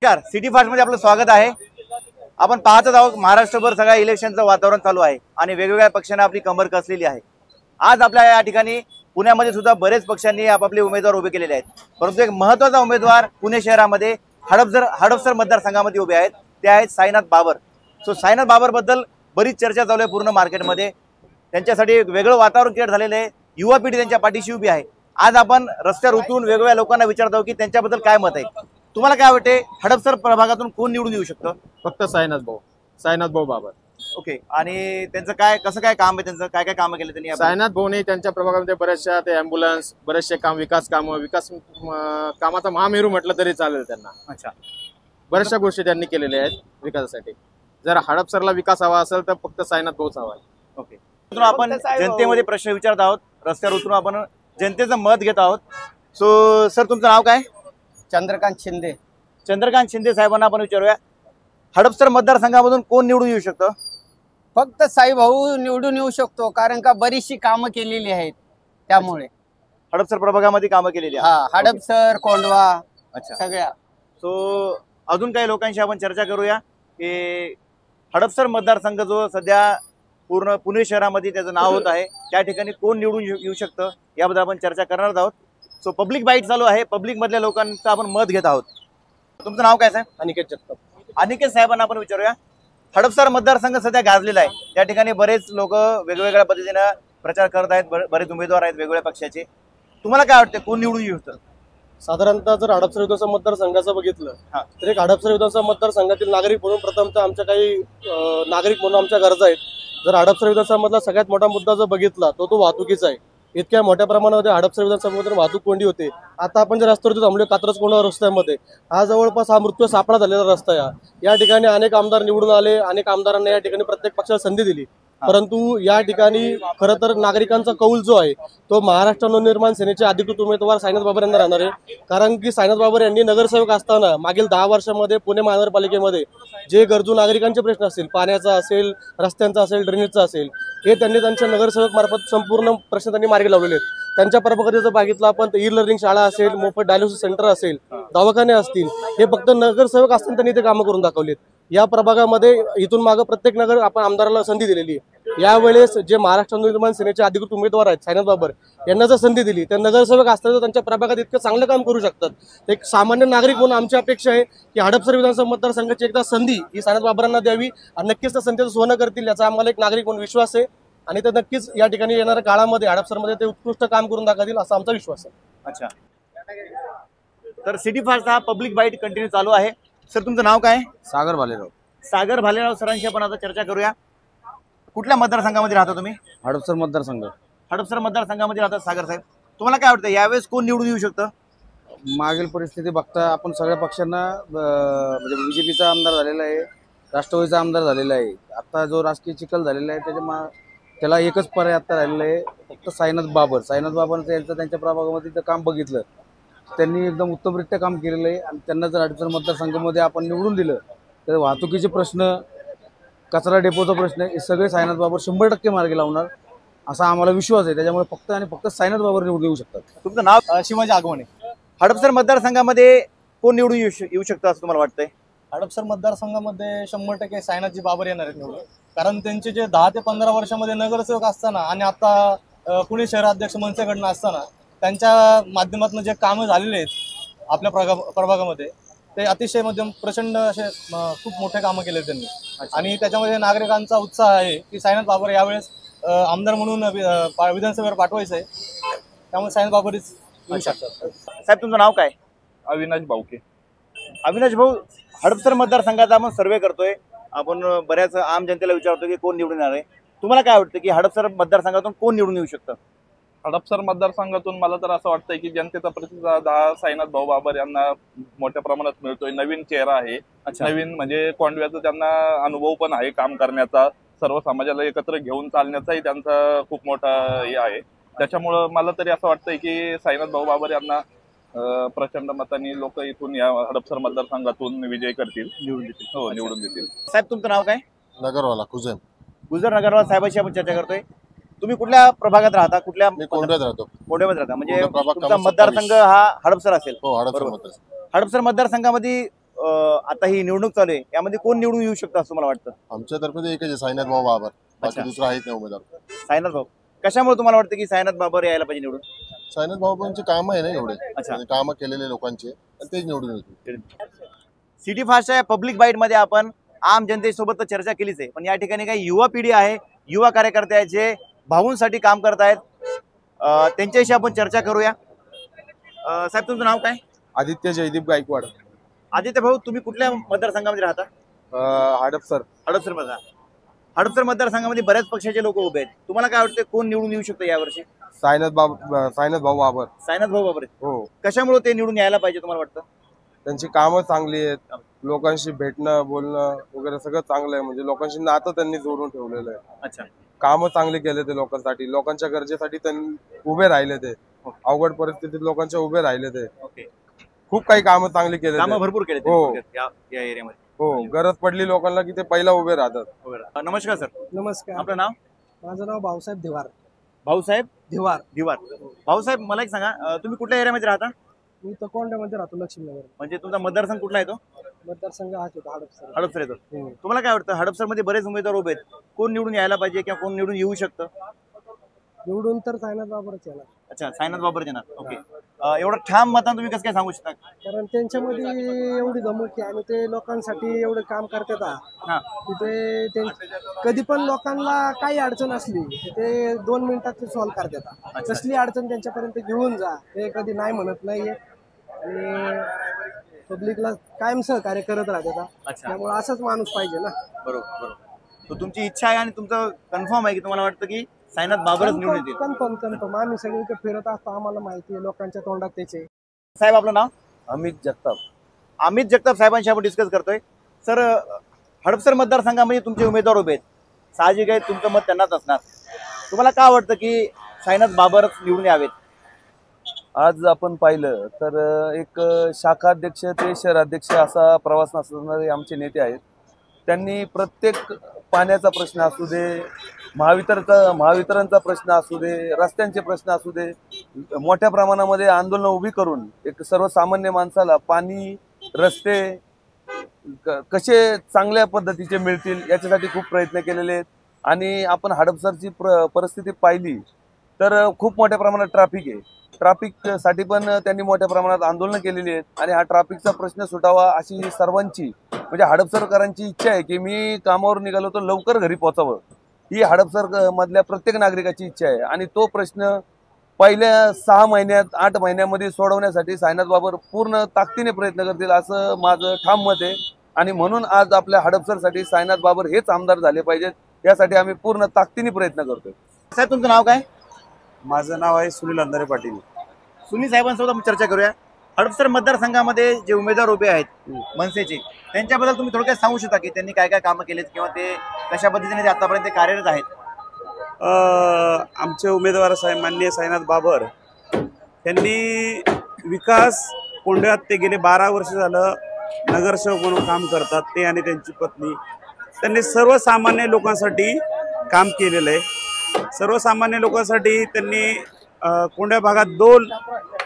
नमस्कार, city fast मध्ये आपलं स्वागत आहे। आपण पाहतच आहोत महाराष्ट्रभर सगळ्या इलेक्शनचं वातावरण चालू आहे आणि वेगवेगळ्या पक्षांना आपली कंबर कसलेली आहे। आज आपल्या या ठिकाणी पुण्यामध्ये सुद्धा बरेच पक्षांनी आपापले उमेदवार उभे केलेले आहेत, परंतु एक महत्त्वाचा उमेदवार पुणे शहरामध्ये हडपसर मतदारसंघामध्ये उभे आहेत, ते आहेत साईनाथ बाबर। साईनाथ बाबर बद्दल बरीच चर्चा चालू आहे पूर्ण मार्केटमध्ये। त्यांच्यासाठी एक वेगळं वातावरण क्रिएट झालेलं आहे, युवा पिढी त्यांच्या पाठीशी उभी आहे। आज आपण रस्त्यावर उतरून वेगवेगळ्या लोकांना विचारतो की त्यांच्याबद्दल काय मत आहे। तुम्हाला काय वाटते, हडपसर प्रभागातून कोण निवडून येऊ शकतं? फक्त साईनाथ भाऊ बाबर। ओके, आणि त्यांचं काय कसं काय काम आहे, त्यांचं काय काय कामं केले त्यांनी? साईनाथ भाऊने त्यांच्या प्रभागामध्ये बरेचशा ते ॲम्ब्युलन्स, बरेचसे काम, विकास कामाचा महामेरू म्हटलं तरी चालेल त्यांना। अच्छा, बऱ्याचशा गोष्टी त्यांनी केलेल्या आहेत विकासासाठी। जर हडपसरला विकास हवा असेल तर फक्त साईनाथ भाऊच हवा आहे। ओके, तर आपण जनतेमध्ये प्रश्न विचारत आहोत, रस्त्यावर उतरून आपण जनतेचं मत घेत आहोत। सर, तुमचं नाव काय? चंद्रकांत शिंदे। चंद्रकांत शिंदे साहेबांना आपण विचारूया, हडपसर मतदारसंघामधून कोण निवडून येऊ शकतं? फक्त साई भाऊ निवडून येऊ शकतो, कारण का बरीचशी कामं केलेली आहेत त्यामुळे। हडपसर प्रभागामध्ये कामं केलेली आहेत। हा, हडपसर, कोंढवा, अच्छा, सगळ्या। अजून काही लोकांशी आपण चर्चा करूया की हडपसर मतदारसंघ जो सध्या पूर्ण पुणे शहरामध्ये त्याचं नाव होत आहे, त्या ठिकाणी कोण निवडून येऊ शकतं याबद्दल आपण चर्चा करणार आहोत। पब्लिक बाईट चालू आहे, पब्लिक मधल्या लोकांचं आपण मत घेत आहोत। तुमचं नाव काय साहेब? अनिकेत जगताप। अनिकेत साहेबांना आपण विचारूया, हडपसर मतदारसंघ सध्या गाजलेला आहे, त्या ठिकाणी बरेच लोक वेगवेगळ्या पद्धतीने प्रचार करत आहेत, बरेच उमेदवार आहेत वेगवेगळ्या पक्षाचे। तुम्हाला काय वाटतं, कोण निवडून येऊ शकतं? साधारणतः जर हडपसर विधानसभा मतदारसंघाचं बघितलं तर एक हडपसर विधानसभा मतदारसंघातील नागरिक म्हणून प्रथमतः आमच्या काही नागरिक म्हणून आमच्या गरजा आहेत। जर हडपसर विधानसभा मधला सगळ्यात मोठा मुद्दा जर बघितला तो वाहतुकीचा आहे। इतक्या मोठ्या प्रमाणामध्ये हडपसर विधानसभेमध्ये वाहतूक कोंडी होते। आता आपण जर रस्त्यावरती थांबलो कात्रज कोंढवा रस्त्यामध्ये, हा जवळपास हा मृत्यू सापळा झालेला रस्ता आहे। या ठिकाणी अनेक आमदार निवडून आले, अनेक आमदारांना या ठिकाणी प्रत्येक पक्षाला संधी दिली, परंतु या ठिकाणी खरं तर नागरिकांचा कौल जो आहे तो महाराष्ट्र नवनिर्माण सेनेचे अधिकृत उमेदवार साईनाथ बाबर यांना राहणार आहे। कारण की साईनाथ बाबर यांनी नगरसेवक असताना मागील 10 वर्षामध्ये पुणे महानगरपालिकेमध्ये जे गरजू नागरिकांचे प्रश्न असतील, पाण्याचा असेल, रस्त्यांचा असेल, ड्रेनेजचा असेल, हे त्यांनी त्यांच्या नगरसेवक मार्फत संपूर्ण प्रश्न त्यांनी मार्गी लावलेले आहेत। त्यांच्या प्रभागात जर बघितलं आपण तर ई लर्निंग शाळा असेल, मोफत डायलिसिस सेंटर असेल, दवाखाने असतील, हे फक्त नगरसेवक असताना त्यांनी ते कामं करून दाखवलेत। या प्रभागामध्ये इथून मागे प्रत्येक नगर आपण आमदाराला संधी दिलेली आहे। यावेळेस जे महाराष्ट्र नवनिर्माण सेनेचे अधिकृत उमेदवार आहेत साईनाथ बाबर यांना जर संधी दिली तर नगरसेवक असताना त्यांच्या प्रभागात इतकं चांगलं काम करू शकतात। एक सामान्य नागरिक म्हणून आमची अपेक्षा आहे की हडपसर विधानसभा मतदारसंघाची एकदा संधी ही साईनाथ बाबरांना द्यावी आणि नक्कीच त्या संधीचं सोनं करतील याचा आम्हाला एक नागरिक म्हणून विश्वास आहे आणि ते नक्कीच या ठिकाणी येणाऱ्या काळामध्ये हडपसरमध्ये ते उत्कृष्ट काम करून दाखवतील असा आमचा विश्वास आहे। अच्छा, तर सिटी फास्ट हा पब्लिक बाईट कंटिन्यू चालू आहे। सर, तुमचं नाव काय? सागर भालेराव। सागर भालेराव सरांशी आपण आता चर्चा करूया। कुठल्या मतदारसंघामध्ये राहता तुम्ही? हडपसर मतदारसंघ। हडपसर मतदारसंघामध्ये राहतात सागर साहेब, तुम्हाला काय वाटतं यावेळेस कोण निवडून येऊ शकतं? मागील परिस्थिती बघता आपण सगळ्या पक्षांना म्हणजे बीजेपीचा आमदार झालेला आहे, राष्ट्रवादीचा आमदार झालेला आहे। आता जो राजकीय चिखल झालेला आहे त्याला एकच पर्याय आता राहिलेला आहे, फक्त साईनाथ बाबर यांचं त्यांच्या प्रभागामध्ये काम बघितलं, त्यांनी एकदम उत्तमरित्या काम केलेलं आहे आणि त्यांना जर हडपसर मतदारसंघामध्ये आपण निवडून दिलं तर वाहतुकीचे प्रश्न, कचरा डेपोचा प्रश्न, हे सगळे साईनाथ बाबर 100% मार्गी लावणार असा आम्हाला विश्वास आहे। त्याच्यामुळे फक्त आणि फक्त साईनाथ बाबर निवडून येऊ शकतात। तुमचं नाव? शिवाजी आगवणे। हडपसर मतदारसंघामध्ये कोण निवडून येऊ शकतं असं तुम्हाला वाटतंय? हडपसर मतदारसंघामध्ये 100% साईनाथजी बाबर येणार आहेत निवडून, कारण त्यांचे जे 10 ते 15 वर्षामध्ये नगरसेवक असताना आणि आता पुणे शहराध्यक्ष मनसेकडनं असताना त्यांच्या माध्यमातून जे कामं झालेले आहेत आपल्या प्रभागामध्ये ते अतिशय मध्यम प्रचंड असे खूप मोठे कामं केले त्यांनी आणि त्याच्यामध्ये नागरिकांचा उत्साह आहे की साईनाथ बाबर यावेळेस आमदार म्हणून विधानसभेवर पाठवायचं आहे, त्यामुळे साईनाथ बाबरच येऊ शकतात। साहेब, तुमचं नाव काय? अविनाश भाऊके। अविनाश भाऊ, हडपसर मतदारसंघाचा आपण सर्वे करतोय, आपण बऱ्याच आम जनतेला विचारतो की कोण निवडून येणार आहे। तुम्हाला काय वाटतं की हडपसर मतदारसंघातून कोण निवडून येऊ शकतं? हडपसर मतदारसंघातून मला तर असं वाटतंय की जनतेचा प्रतिसाद हा साईनाथ भाऊ बाबर यांना मोठ्या प्रमाणात मिळतोय। नवीन चेहरा आहे, नवीन म्हणजे कोंढव्याचा त्यांना अनुभव पण आहे काम करण्याचा, सर्व समाजाला एकत्र घेऊन चालण्याचाही त्यांचा खूप मोठा हे आहे। त्याच्यामुळं मला तरी असं वाटतंय की साईनाथ भाऊ बाबर यांना प्रचंड मतांनी लोक इथून या हडपसर मतदारसंघातून विजय करतील, निवडून देतील। हो, निवडून देतील। साहेब, तुमचं नाव काय? नगरवाला कुजेम। गुजर नगरवाला साहेबांशी आपण चर्चा करतोय। तुम्ही कुठल्या प्रभागात राहता? कुठल्या? मी कोंढव्यात राहतो। कोंढव्यात राहता, म्हणजे कोंढवा प्रभाग तुमचा मतदारसंघ हा हडपसर असेल? हो, हडपसर बरोबर। मतदारसंघ। हडपसर मतदारसंघामध्ये आता ही निवडणूक चालू आहे यामध्ये कोण निवडून येऊ शकतं असं मला वाटतं? आमच्यातर्फे तर एकच आहे, साईनाथ भाऊ बाबर. बाकी दुसरा आहेत नाही उमेदवार. साईनाथ भाऊ, कशामुळे तुम्हाला वाटतं की साईनाथ बाबर यायला पाहिजे निवडून? साईनाथ बाबांचे काम आहे ना एवढे, अच्छा. कामं केलेले लोकांचे, आणि तेच निवडून येतील. सिटी फास्टच्या पब्लिक बाईट मध्ये आपण आम जनतेसोबत तर चर्चा केलीच आहे, पण या ठिकाणी काही युवा पिढी आहे, युवा कार्यकर्ते आहेत जे भाऊंसाठी काम करत आहेत. त्यांच्याशी आपण चर्चा करूया. साहेब, तुमचं नाव काय? आदित्य जयदीप गायकवाड. आदित्य भाऊ, तुम्ही कुठल्या मतदारसंघामध्ये राहता? हडपसर. हडपसर मतदार. हडपसर मतदारसंघामध्ये बऱ्याच पक्षाचे लोक उभे आहेत. तुम्हाला काय वाटतं कोण निवडून येऊ शकतं यावर्षी? साईनाथ भाऊ बाबर. साईनाथ भाऊ बाबर. हो, कशामुळे ते निवडून यायला पाहिजे तुम्हाला वाटतं? त्यांची कामं चांगली आहेत, लोकांशी भेटणं बोलणं वगैरे सगळं चांगलं आहे. म्हणजे लोकांशी नातं त्यांनी जोडून ठेवलेलं आहे. अच्छा. कामं चांगले केले ते लोकांसाठी, लोकांच्या गरजेसाठी त्यांनी उभे राहिले. ते अवघड परिस्थितीत लोकांच्या उभे राहिले. ते ओके. खूप काही कामं चांगली केले. कामं भरपूर केले हो. या एरियामध्ये. हो, गरज पडली लोकांना की ते पहिला उभे राहतात. नमस्कार सर. नमस्कार. आपलं नाव? माझं नाव भाऊसाहेब धिवार. भाऊसाहेब धिवार. दिवार. भाऊसाहेब, मला एक सांगा, तुम्ही कुठल्या एरियामध्ये राहता? मी तकोंड्यामध्ये राहतो, लक्ष्मीनगर. म्हणजे तुमचा मतदारसंघ कुठला आहे तो? मतदारसंघ हाच होता, हडपसर. हडपसर येतो. तुम्हाला काय वाटतं हडपसर मध्ये बरेच उमेदवार उभे आहेत, कोण निवडून यायला पाहिजे किंवा कोण निवडून येऊ शकतं? निवडून तर साईनाथ बाबरच येणार, अच्छा, साईनाथ बाबर येणार. ओके. एवढं ठाम मतान तुम्ही कसं काय सांगू शकता? कारण त्यांच्यामध्ये एवढी धमक आहे आणि ते लोकांसाठी एवढं काम करतात हा. की कधी पण लोकांना काही अडचण असली ते 2 मिनिटात सॉल्व्ह करतात. कसली अडचण त्यांच्यापर्यंत घेऊन जा, ते कधी नाही म्हणत नाहीये आणि पब्लिकला कायम सहकार्य करत राहतात. अच्छा. त्यामुळे असाच माणूस पाहिजे ना. बरोबर बरोबर. तो तुमची इच्छा आहे आणि तुमचं कन्फर्म आहे की तुम्हाला वाटतं की साईनाथ बाबरच निवडून येतील? कन्फर्म. आम्ही सगळीकडे फिरत असतो, आम्हाला माहिती आहे लोकांच्या तोंडात त्याचे. साहेब, आपलं नाव? अमित जगताप. अमित जगताप साहेबांशी आपण डिस्कस करतोय. सर, हडपसर मतदारसंघामध्ये तुमचे उमेदवार उभे आहेत, साहजिक आहे तुमचं मत त्यांनाच असणार. तुम्हाला काय वाटतं की साईनाथ बाबरच निवडून यावेत? आज आपण पाहिलं तर एक शाखाध्यक्ष ते शहराध्यक्ष असा प्रवास असणारे आमचे नेते आहेत. त्यांनी प्रत्येक पाण्याचा प्रश्न असू दे, महावितरणचा प्रश्न असू दे, रस्त्यांचे प्रश्न असू दे, मोठ्या प्रमाणामध्ये आंदोलनं उभी करून एक सर्वसामान्य माणसाला पाणी, रस्ते कसे चांगल्या पद्धतीचे मिळतील याच्यासाठी खूप प्रयत्न केलेले आहेत. आणि आपण हडपसरची परिस्थिती पाहिली तर खूप मोठ्या प्रमाणात ट्रॅफिक आहे. ट्रॅफिकसाठी पण त्यांनी मोठ्या प्रमाणात आंदोलनं केलेली आहेत आणि हा ट्रॅफिकचा प्रश्न सुटावा अशी सर्वांची म्हणजे हडपसरकरांची इच्छा आहे की मी कामावर निघालो तर लवकर घरी पोहोचावं, ही हडपसर मधल्या प्रत्येक नागरिकाची इच्छा आहे. आणि तो प्रश्न पहिल्या 6 महिन्यात 8 महिन्यामध्ये सोडवण्यासाठी साईनाथ बाबर पूर्ण ताकदीने प्रयत्न करतील असं माझं ठाम मत आहे. आणि म्हणून आज आपल्या हडपसरसाठी साईनाथ बाबर हेच आमदार झाले पाहिजेत, यासाठी आम्ही पूर्ण ताकदीने प्रयत्न करतोय. साहेब, तुमचं नाव काय? माझं नाव आहे सुनील अंधारे पाटील. सुनील साहेबांसोबत आपण चर्चा करूया. हडपसर मतदारसंघामध्ये जे उमेदवार उभे आहेत मनसेचे, त्यांच्याबद्दल तुम्ही थोडक्यात सांगू शकता की त्यांनी काय काय कामं केलीत किंवा ते कशा पद्धतीने आतापर्यंत कार्यरत आहेत? आमचे उमेदवार साहेब माननीय साईनाथ बाबर यांनी विकास कोंढव्यात ते गेले 12 वर्ष झालं नगरसेवक म्हणून काम करतात. ते आणि त्यांची पत्नी, त्यांनी सर्वसामान्य लोकांसाठी काम केलेलं आहे. सर्वसामान्य लोकांसाठी त्यांनी कोंढव्या भागात 2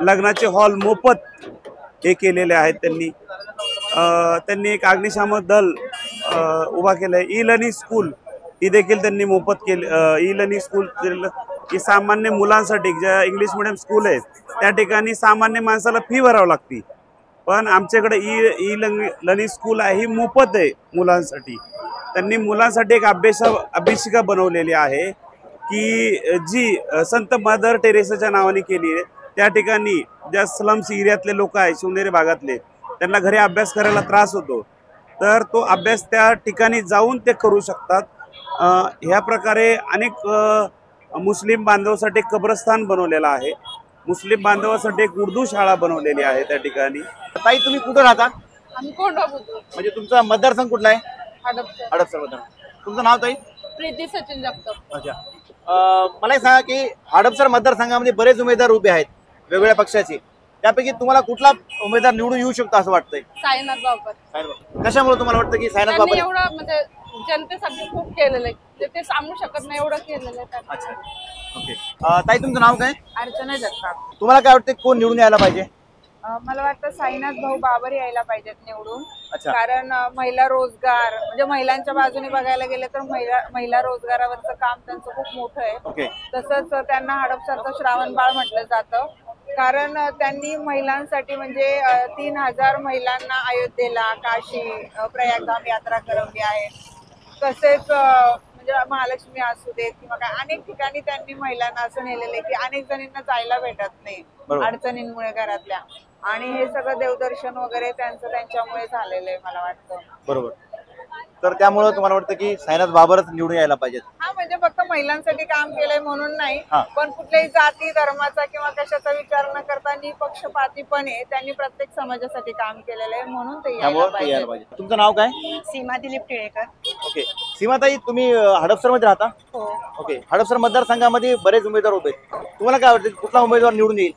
लग्नाचे हॉल मोफत हे केलेले आहेत. त्यांनी एक अग्निशामक दल उभा केलं आहे. ई लर्निंग स्कूल ही देखील त्यांनी मोफत केली. ई लर्निंग स्कूल ही सामान्य मुलांसाठी, ज्या इंग्लिश मिडियम स्कूल आहेत त्या ठिकाणी सामान्य माणसाला फी भरावी लागते, पण आमच्याकडे ई लर्निंग स्कूल आहे ही मोफत आहे मुलांसाठी. त्यांनी मुलांसाठी एक अभ्यासिका बनवलेली आहे की जी संत मदर टेरेसाच्या नावाने केली आहे. त्या ठिकाणी ज्या स्लम्स एरियातले लोक आहेत, शिवनेरी भागातले, त्यांना घरी अभ्यास करायला त्रास होतो, तर तो अभ्यास त्या ठिकाणी जाऊन ते करू शकतात. ह्या प्रकारे अनेक मुस्लिम बांधवासाठी कब्रस्तान बनवलेलं आहे. मुस्लिम बांधवासाठी एक उर्दू शाळा बनवलेली आहे त्या ठिकाणी. ताई, तुम्ही कुठं राहता? आम्ही कोंढवा बुद्रुक. म्हणजे तुमचा मतदारसंघ कुठला आहे? हडपसर. हडपसर मतदार. तुमचं नाव ताई? प्रीती सचिन जगताप. अच्छा. मला एक सांगा की हडपसर मतदारसंघामध्ये बरेच उमेदवार उभे आहेत वेगवेगळ्या पक्षाचे, त्यापैकी तुम्हाला कुठला उमेदवार निवडून येऊ शकतो असं वाटतंय? साईनाथ बाबर. कशामुळे तुम्हाला वाटतं की साईनाथ त्यांनी बाबर? एवढं म्हणजे जनतेसाठी खूप केलेलं आहे, ते सांगू शकत नाही एवढं केलेलं आहे. अच्छा, ओके. ताई, तुमचं नाव काय? अर्चना जगताप. तुम्हाला काय वाटतं कोण निवडून यायला पाहिजे? मला वाटतं साईनाथ भाऊ बाबर यायला पाहिजेत निवडून. अच्छा. कारण महिला रोजगार म्हणजे महिलांच्या बाजूने बघायला गेलं तर महिला रोजगारावरचं काम त्यांचं खूप मोठं आहे. ओके. तसंच त्यांना हडपसरचं श्रावण बाळ म्हटलं जातं, कारण त्यांनी महिलांसाठी म्हणजे 3000 महिलांना अयोध्येला, काशी, प्रयागधाम यात्रा करवली आहे. तसेच म्हणजे महालक्ष्मी असू देत किंवा काय अनेक ठिकाणी त्यांनी महिलांना असं नेलेलं आहे की अनेक जणींना जायला भेटत नाही अडचणींमुळे घरातल्या, आणि हे सगळं देवदर्शन वगैरे त्यांच्यामुळे झालेलं आहे मला वाटतं. बरोबर. तर त्यामुळे तुम्हाला वाटतं की साईनाथ बाबरच निवडून यायला पाहिजेत? हा, म्हणजे फक्त महिलांसाठी काम केलंय म्हणून नाही, हा. पण कुठल्याही जाती धर्माचा किंवा कशाचा विचार न करता निपक्षपातीपणे त्यांनी प्रत्येक समाजासाठी काम केलेलं आहे, म्हणून ते यायला पाहिजे. तुमचं नाव काय? सीमा दिलीप टिळेकर. ओके. सीमाताई, तुम्ही हडपसर मध्ये राहता? हो. ओके. हडपसर मतदारसंघामध्ये बरेच उमेदवार उभे आहेत, तुम्हाला काय वाटतं कुठला उमेदवार निवडून येईल?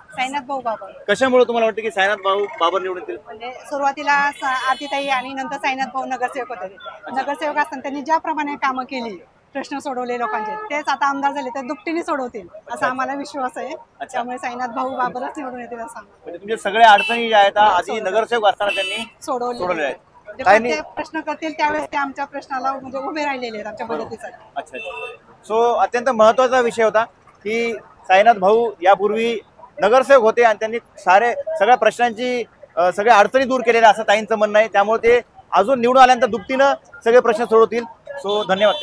साईनाथ भाऊ बाबर. कशामुळे तुम्हाला वाटतं की साईनाथ भाऊ बाबर निवडून येतील? म्हणजे सुरुवातीला आरतीताई आणि नंतर साईनाथ भाऊ नगरसेवक होते. नगरसेवक असताना त्यांनी ज्याप्रमाणे कामं केली, प्रश्न सोडवले लोकांचे, तेच आता आमदार झाले तर दुपटीने सोडवतील असा आम्हाला विश्वास आहे. त्यामुळे साईनाथ भाऊ बाबरच निवडून येतील असं म्हणजे तुमच्या सगळ्या अडचणी ज्या आहेत आधी नगरसेवक असताना त्यांनी सोडवले आहेत. म्हणजे प्रत्येक प्रश्न करतील त्यावेळेस ते आमच्या प्रश्नाला म्हणजे उभे राहिलेले आहेत आमच्या मदतीसाठी. अच्छा. सो अत्यंत महत्वाचा विषय होता की साईनाथ भाऊ यापूर्वी नगरसेवक होते आणि त्यांनी सगळ्या प्रश्नांची सगळ्या अडचणी दूर केलेल्या असं ताईंचं म्हणणं आहे. त्यामुळे ते अजून निवडून आल्यानंतर दुपटीनं सगळे प्रश्न सोडवतील. सो धन्यवाद.